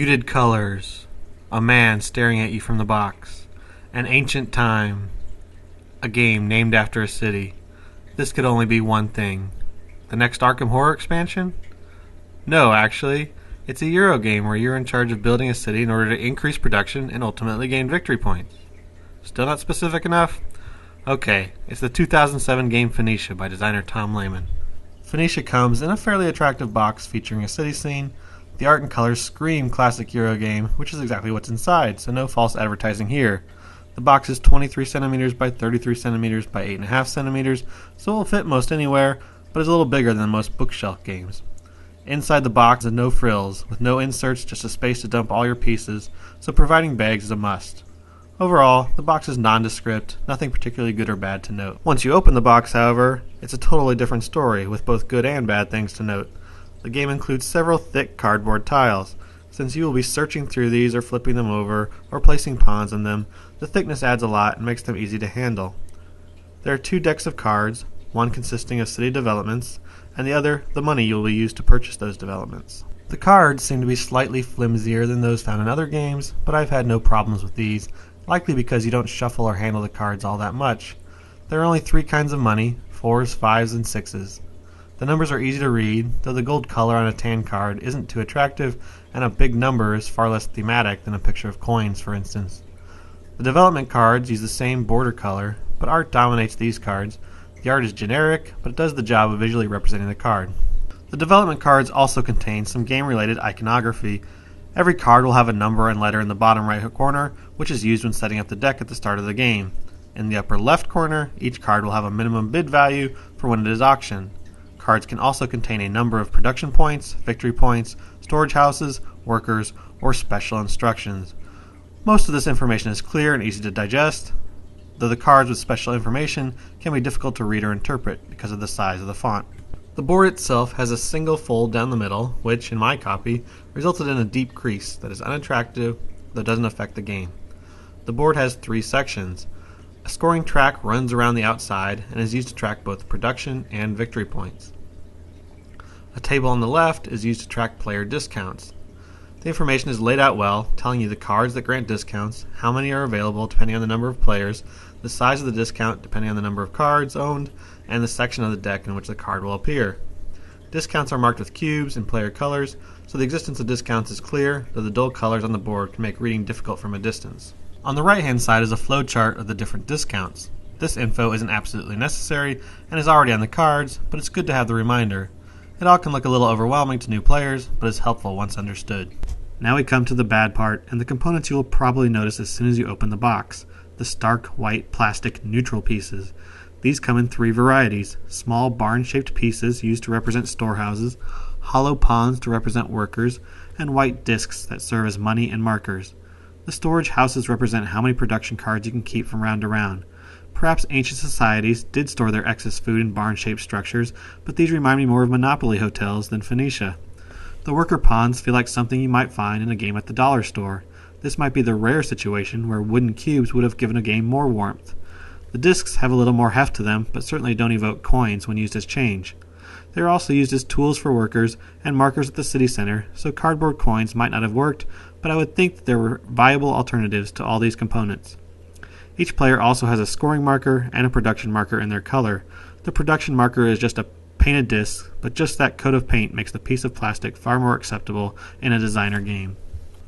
Muted colors, a man staring at you from the box, an ancient time, a game named after a city. This could only be one thing. The next Arkham Horror expansion? No, actually. It's a Euro game where you're in charge of building a city in order to increase production and ultimately gain victory points. Still not specific enough? Okay, it's the 2007 game Phoenicia by designer Tom Lehman. Phoenicia comes in a fairly attractive box featuring a city scene. The art and colors scream classic Euro game, which is exactly what's inside, so no false advertising here. The box is 23 centimeters by 33 centimeters by 8.5 centimeters, so it will fit most anywhere, but is a little bigger than most bookshelf games. Inside the box is no frills, with no inserts, just a space to dump all your pieces, so providing bags is a must. Overall, the box is nondescript, nothing particularly good or bad to note. Once you open the box, however, it's a totally different story, with both good and bad things to note. The game includes several thick cardboard tiles. Since you will be searching through these or flipping them over or placing pawns in them, the thickness adds a lot and makes them easy to handle. There are 2 decks of cards, one consisting of city developments, and the other the money you will use to purchase those developments. The cards seem to be slightly flimsier than those found in other games, but I've had no problems with these, likely because you don't shuffle or handle the cards all that much. There are only 3 kinds of money, 4s, 5s, and 6s. The numbers are easy to read, though the gold color on a tan card isn't too attractive, and a big number is far less thematic than a picture of coins, for instance. The development cards use the same border color, but art dominates these cards. The art is generic, but it does the job of visually representing the card. The development cards also contain some game-related iconography. Every card will have a number and letter in the bottom right corner, which is used when setting up the deck at the start of the game. In the upper left corner, each card will have a minimum bid value for when it is auctioned. Cards can also contain a number of production points, victory points, storage houses, workers, or special instructions. Most of this information is clear and easy to digest, though the cards with special information can be difficult to read or interpret because of the size of the font. The board itself has a single fold down the middle, which, in my copy, resulted in a deep crease that is unattractive, though doesn't affect the game. The board has 3 sections. A scoring track runs around the outside and is used to track both production and victory points. A table on the left is used to track player discounts. The information is laid out well, telling you the cards that grant discounts, how many are available depending on the number of players, the size of the discount depending on the number of cards owned, and the section of the deck in which the card will appear. Discounts are marked with cubes and player colors, so the existence of discounts is clear, though the dull colors on the board can make reading difficult from a distance. On the right-hand side is a flowchart of the different discounts. This info isn't absolutely necessary and is already on the cards, but it's good to have the reminder. It all can look a little overwhelming to new players, but is helpful once understood. Now we come to the bad part, and the components you will probably notice as soon as you open the box: the stark white plastic neutral pieces. These come in 3 varieties: small barn-shaped pieces used to represent storehouses, hollow pawns to represent workers, and white discs that serve as money and markers. The storage houses represent how many production cards you can keep from round to round. Perhaps ancient societies did store their excess food in barn-shaped structures, but these remind me more of Monopoly hotels than Phoenicia. The worker pawns feel like something you might find in a game at the dollar store. This might be the rare situation where wooden cubes would have given a game more warmth. The discs have a little more heft to them, but certainly don't evoke coins when used as change. They are also used as tools for workers and markers at the city center, so cardboard coins might not have worked, but I would think that there were viable alternatives to all these components. Each player also has a scoring marker and a production marker in their color. The production marker is just a painted disc, but just that coat of paint makes the piece of plastic far more acceptable in a designer game.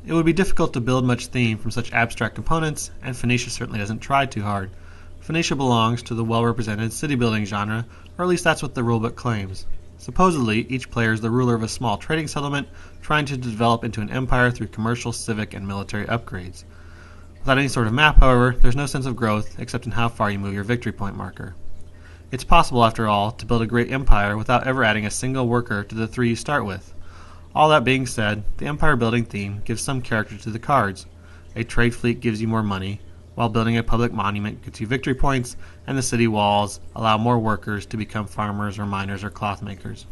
It would be difficult to build much theme from such abstract components, and Phoenicia certainly doesn't try too hard. Phoenicia belongs to the well-represented city-building genre, or at least that's what the rulebook claims. Supposedly, each player is the ruler of a small trading settlement, trying to develop into an empire through commercial, civic, and military upgrades. Without any sort of map, however, there's no sense of growth except in how far you move your victory point marker. It's possible, after all, to build a great empire without ever adding a single worker to the 3 you start with. All that being said, the empire building theme gives some character to the cards. A trade fleet gives you more money, while building a public monument gets you victory points, and the city walls allow more workers to become farmers or miners or cloth makers.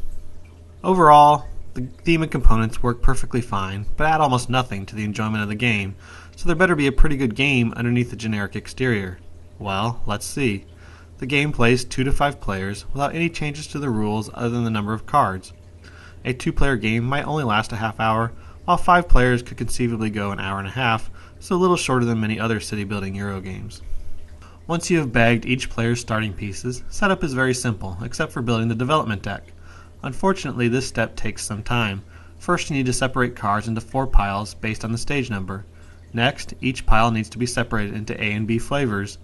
Overall, the theme and components work perfectly fine, but add almost nothing to the enjoyment of the game, so there better be a pretty good game underneath the generic exterior. Well, let's see. The game plays 2 to 5 players without any changes to the rules other than the number of cards. A 2-player game might only last a half hour, while 5 players could conceivably go an hour and a half, so a little shorter than many other city-building Euro games. Once you have bagged each player's starting pieces, setup is very simple, except for building the development deck. Unfortunately, this step takes some time. First, you need to separate cards into 4 piles based on the stage number. Next, each pile needs to be separated into A and B flavors.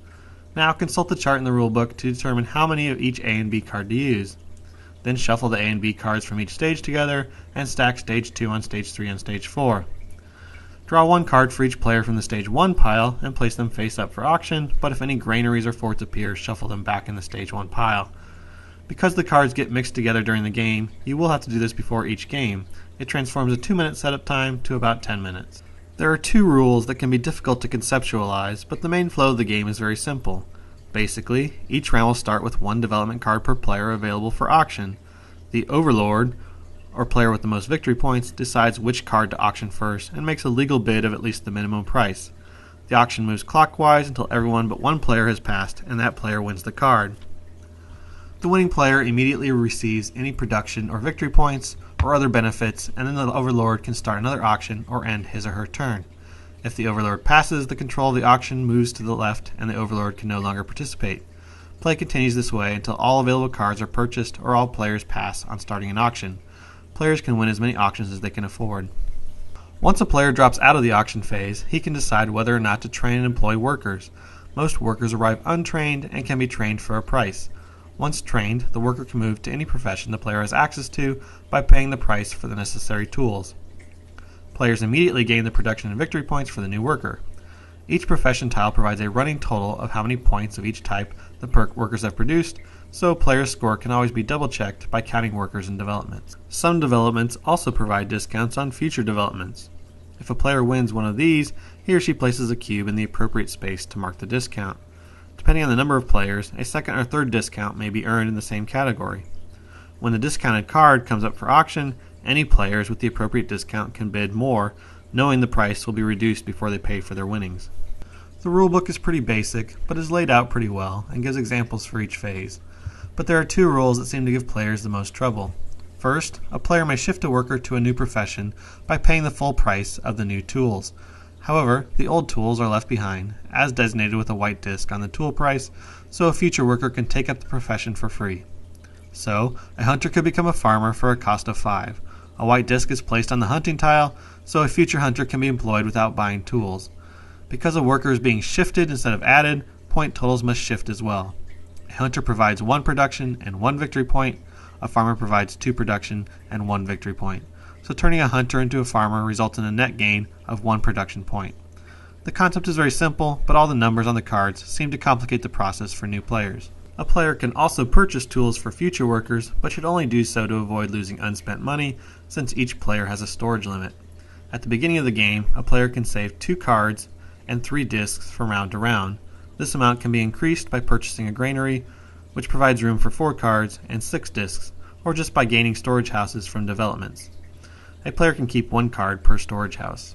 Now, consult the chart in the rulebook to determine how many of each A and B card to use. Then shuffle the A and B cards from each stage together and stack stage 2 on stage 3 and stage 4. Draw 1 card for each player from the stage 1 pile and place them face up for auction, but if any granaries or forts appear, shuffle them back in the stage 1 pile. Because the cards get mixed together during the game, you will have to do this before each game. It transforms a 2-minute setup time to about 10 minutes. There are 2 rules that can be difficult to conceptualize, but the main flow of the game is very simple. Basically, each round will start with 1 development card per player available for auction. The Overlord, or player with the most victory points, decides which card to auction first and makes a legal bid of at least the minimum price. The auction moves clockwise until everyone but 1 player has passed, and that player wins the card. The winning player immediately receives any production or victory points or other benefits, and then the Overlord can start another auction or end his or her turn. If the Overlord passes, the control of the auction moves to the left and the Overlord can no longer participate. Play continues this way until all available cards are purchased or all players pass on starting an auction. Players can win as many auctions as they can afford. Once a player drops out of the auction phase, he can decide whether or not to train and employ workers. Most workers arrive untrained and can be trained for a price. Once trained, the worker can move to any profession the player has access to by paying the price for the necessary tools. Players immediately gain the production and victory points for the new worker. Each profession tile provides a running total of how many points of each type the workers have produced, so a player's score can always be double-checked by counting workers in developments. Some developments also provide discounts on future developments. If a player wins one of these, he or she places a cube in the appropriate space to mark the discount. Depending on the number of players, a second or third discount may be earned in the same category. When the discounted card comes up for auction, any players with the appropriate discount can bid more, knowing the price will be reduced before they pay for their winnings. The rulebook is pretty basic, but is laid out pretty well and gives examples for each phase. But there are 2 rules that seem to give players the most trouble. First, a player may shift a worker to a new profession by paying the full price of the new tools. However, the old tools are left behind, as designated with a white disc on the tool price, so a future worker can take up the profession for free. So, a hunter could become a farmer for a cost of 5. A white disc is placed on the hunting tile, so a future hunter can be employed without buying tools. Because a worker is being shifted instead of added, point totals must shift as well. A hunter provides 1 production and 1 victory point. A farmer provides 2 production and 1 victory point. So turning a hunter into a farmer results in a net gain of 1 production point. The concept is very simple, but all the numbers on the cards seem to complicate the process for new players. A player can also purchase tools for future workers, but should only do so to avoid losing unspent money, since each player has a storage limit. At the beginning of the game, a player can save 2 cards and 3 discs from round to round. This amount can be increased by purchasing a granary, which provides room for 4 cards and 6 discs, or just by gaining storage houses from developments. A player can keep 1 card per storage house.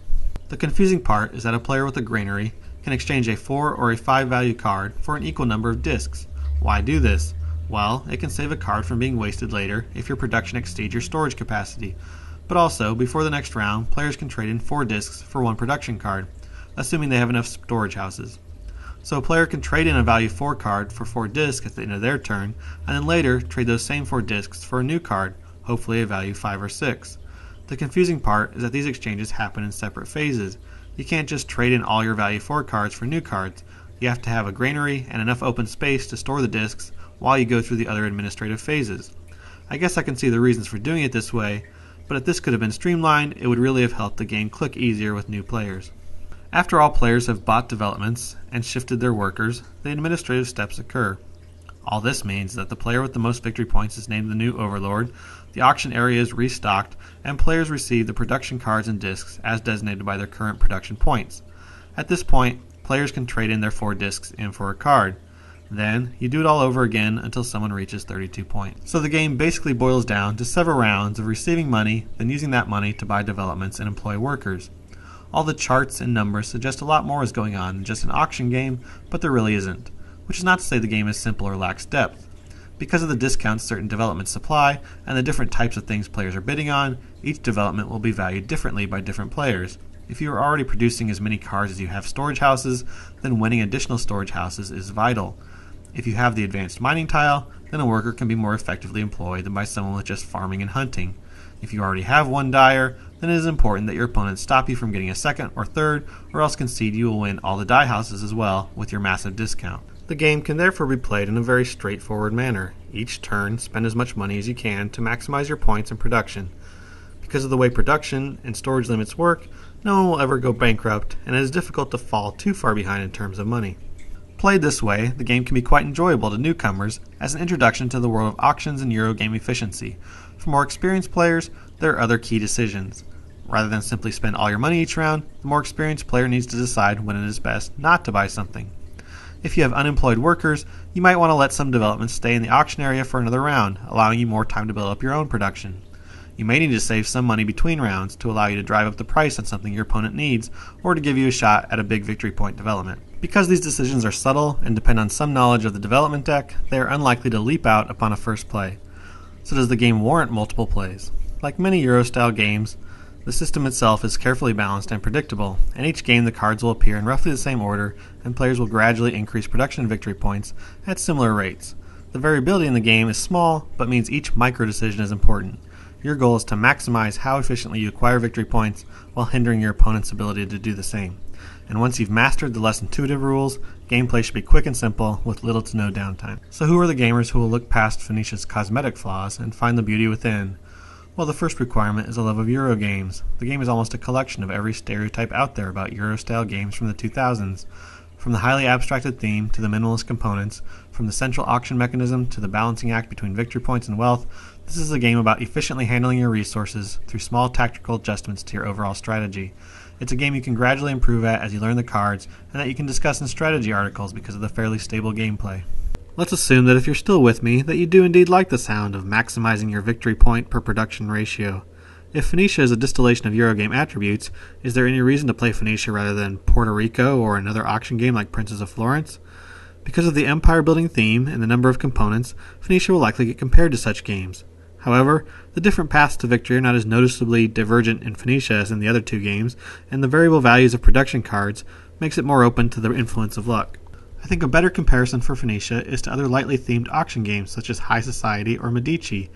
The confusing part is that a player with a granary can exchange a 4 or a 5 value card for an equal number of discs. Why do this? Well, it can save a card from being wasted later if your production exceeds your storage capacity. But also, before the next round, players can trade in 4 discs for 1 production card, assuming they have enough storage houses. So a player can trade in a value 4 card for 4 discs at the end of their turn, and then later trade those same 4 discs for a new card, hopefully a value 5 or 6. The confusing part is that these exchanges happen in separate phases. You can't just trade in all your value 4 cards for new cards. You have to have a granary and enough open space to store the discs while you go through the other administrative phases. I guess I can see the reasons for doing it this way, but if this could have been streamlined, it would really have helped the game click easier with new players. After all players have bought developments and shifted their workers, the administrative steps occur. All this means that the player with the most victory points is named the new Overlord, the auction area is restocked, and players receive the production cards and discs as designated by their current production points. At this point, players can trade in their 4 discs in for a card. Then, you do it all over again until someone reaches 32 points. So the game basically boils down to several rounds of receiving money, then using that money to buy developments and employ workers. All the charts and numbers suggest a lot more is going on than just an auction game, but there really isn't. Which is not to say the game is simple or lacks depth. Because of the discounts certain developments supply and the different types of things players are bidding on, each development will be valued differently by different players. If you are already producing as many cards as you have storage houses, then winning additional storage houses is vital. If you have the advanced mining tile, then a worker can be more effectively employed than by someone with just farming and hunting. If you already have one dyer, then it is important that your opponents stop you from getting a second or third, or else concede you will win all the dye houses as well with your massive discount. The game can therefore be played in a very straightforward manner. Each turn, spend as much money as you can to maximize your points and production. Because of the way production and storage limits work, no one will ever go bankrupt, and it is difficult to fall too far behind in terms of money. Played this way, the game can be quite enjoyable to newcomers as an introduction to the world of auctions and Eurogame efficiency. For more experienced players, there are other key decisions. Rather than simply spend all your money each round, the more experienced player needs to decide when it is best not to buy something. If you have unemployed workers, you might want to let some developments stay in the auction area for another round, allowing you more time to build up your own production. You may need to save some money between rounds to allow you to drive up the price on something your opponent needs, or to give you a shot at a big victory point development. Because these decisions are subtle and depend on some knowledge of the development deck, they are unlikely to leap out upon a first play. So does the game warrant multiple plays? Like many Euro-style games, the system itself is carefully balanced and predictable, and each game the cards will appear in roughly the same order, and players will gradually increase production and victory points at similar rates. The variability in the game is small, but means each micro-decision is important. Your goal is to maximize how efficiently you acquire victory points while hindering your opponent's ability to do the same. And once you've mastered the less intuitive rules, gameplay should be quick and simple with little to no downtime. So who are the gamers who will look past Phoenicia's cosmetic flaws and find the beauty within? Well, the first requirement is a love of Euro games. The game is almost a collection of every stereotype out there about Euro-style games from the 2000s. From the highly abstracted theme to the minimalist components, from the central auction mechanism to the balancing act between victory points and wealth, this is a game about efficiently handling your resources through small tactical adjustments to your overall strategy. It's a game you can gradually improve at as you learn the cards, and that you can discuss in strategy articles because of the fairly stable gameplay. Let's assume that if you're still with me, that you do indeed like the sound of maximizing your victory point per production ratio. If Phoenicia is a distillation of Eurogame attributes, is there any reason to play Phoenicia rather than Puerto Rico or another auction game like Princes of Florence? Because of the empire-building theme and the number of components, Phoenicia will likely get compared to such games. However, the different paths to victory are not as noticeably divergent in Phoenicia as in the other two games, and the variable values of production cards makes it more open to the influence of luck. I think a better comparison for Phoenicia is to other lightly themed auction games such as High Society or Medici.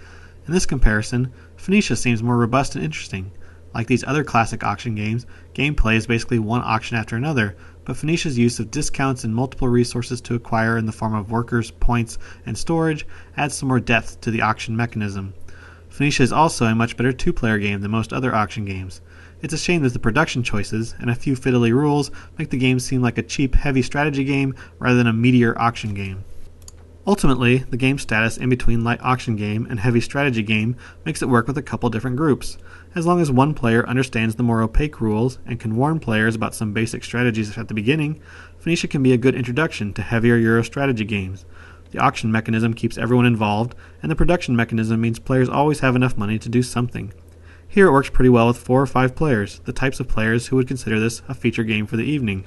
In this comparison, Phoenicia seems more robust and interesting. Like these other classic auction games, gameplay is basically one auction after another, but Phoenicia's use of discounts and multiple resources to acquire in the form of workers, points, and storage adds some more depth to the auction mechanism. Phoenicia is also a much better two-player game than most other auction games. It's a shame that the production choices and a few fiddly rules make the game seem like a cheap, heavy strategy game rather than a meatier auction game. Ultimately, the game status in between light auction game and heavy strategy game makes it work with a couple different groups. As long as one player understands the more opaque rules and can warn players about some basic strategies at the beginning, Phoenicia can be a good introduction to heavier Euro strategy games. The auction mechanism keeps everyone involved, and the production mechanism means players always have enough money to do something. Here it works pretty well with 4 or 5 players, the types of players who would consider this a feature game for the evening.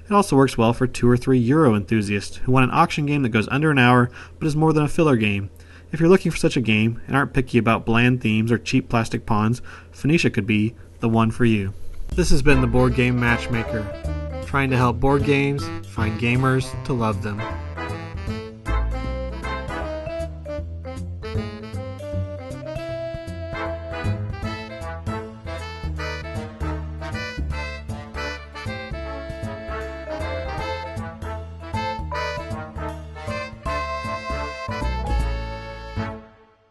It also works well for 2 or 3 Euro enthusiasts who want an auction game that goes under an hour but is more than a filler game. If you're looking for such a game and aren't picky about bland themes or cheap plastic pawns, Phoenicia could be the one for you. This has been the Board Game Matchmaker, trying to help board games find gamers to love them.